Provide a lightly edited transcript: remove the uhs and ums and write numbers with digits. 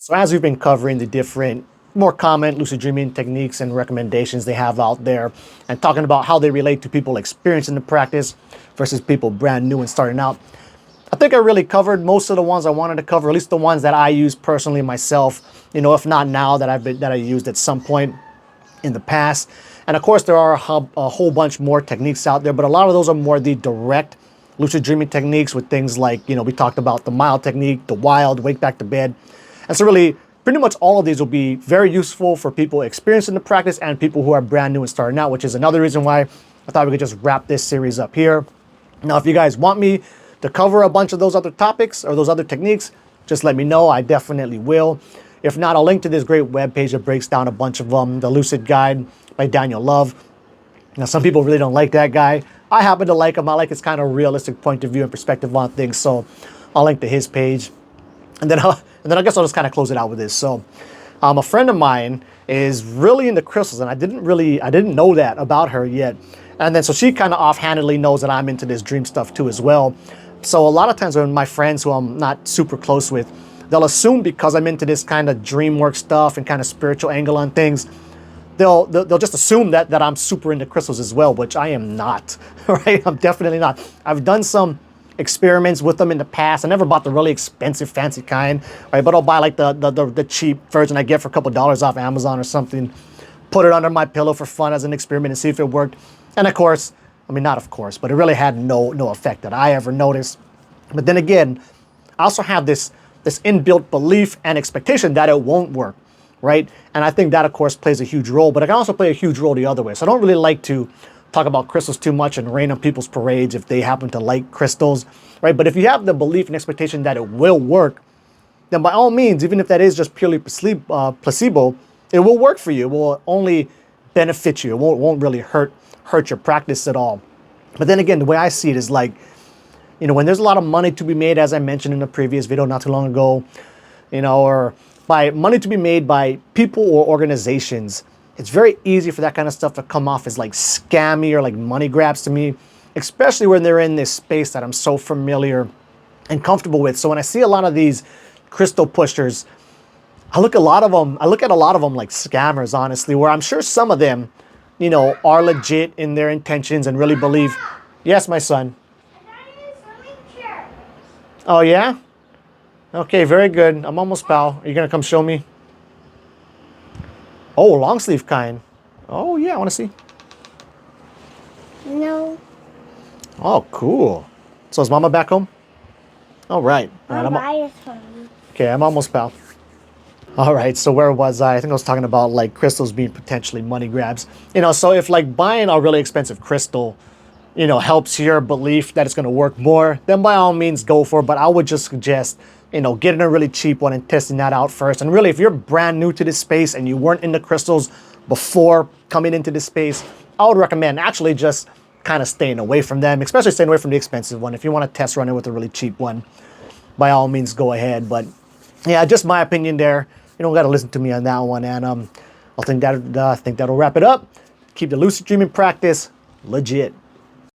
So as we've been covering the different more common lucid dreaming techniques and recommendations they have out there and talking about how they relate to people experiencing the practice versus people brand new and starting out, I think I really covered most of the ones I wanted to cover, at least the ones that I use personally myself, if not now, that I used at some point in the past. And of course, there are a whole bunch more techniques out there, but a lot of those are more the direct lucid dreaming techniques with things like, we talked about the mild technique, the wild, wake back to bed. And so really, pretty much all of these will be very useful for people experiencing the practice and people who are brand new and starting out, which is another reason why I thought we could just wrap this series up here. Now, if you guys want me to cover a bunch of those other topics or those other techniques, just let me know. I definitely will. If not, I'll link to this great webpage that breaks down a bunch of them, the Lucid Guide by Daniel Love. Now, some people really don't like that guy. I happen to like him. I like his kind of realistic point of view and perspective on things. So I'll link to his page. And then I guess I'll just kind of close it out with this. So a friend of mine is really into crystals, and I didn't know that about her yet. And then so she kind of offhandedly knows that I'm into this dream stuff too as well. So a lot of times when my friends who I'm not super close with, they'll assume because I'm into this kind of dream work stuff and kind of spiritual angle on things, they'll just assume that I'm super into crystals as well, which I am not, right? I'm definitely not. I've done some experiments with them in the past. I never bought the really expensive, fancy kind, right? But I'll buy like the cheap version I get for a couple dollars off Amazon or something, put it under my pillow for fun as an experiment and see if it worked. And of course, I mean, not of course, but it really had no effect that I ever noticed. But then again, I also have this inbuilt belief and expectation that it won't work, right? And I think that, of course, plays a huge role, but it can also play a huge role the other way. So I don't really like to talk about crystals too much and rain on people's parades if they happen to like crystals, right? But if you have the belief and expectation that it will work, then by all means, even if that is just purely placebo, it will work for you. It will only benefit you. It won't really hurt your practice at all. But then again, the way I see it is like, when there's a lot of money to be made, as I mentioned in a previous video not too long ago, or by money to be made by people or organizations, it's very easy for that kind of stuff to come off as like scammy or like money grabs to me, especially when they're in this space that I'm so familiar and comfortable with. So when I see a lot of these crystal pushers, I look at a lot of them like scammers, honestly, where I'm sure some of them, are legit in their intentions and really believe. Yes, my son. Oh, yeah? Okay, very good. I'm almost pal. Are you going to come show me? Oh, long sleeve kind. Oh, yeah, I want to see. No. Oh, cool. So is Mama back home? All right. Okay, I'm almost pal. All right, so where was I? I think I was talking about like crystals being potentially money grabs. So if like buying a really expensive crystal, helps your belief that it's going to work more, then by all means go for it. But I would just suggest, getting a really cheap one and testing that out first. And really, if you're brand new to this space and you weren't into crystals before coming into this space, I would recommend actually just kind of staying away from them, especially staying away from the expensive one. If you want to test run it with a really cheap one, by all means, go ahead. But yeah, just my opinion there. You don't got to listen to me on that one. And I think that'll wrap it up. Keep the lucid dreaming practice legit.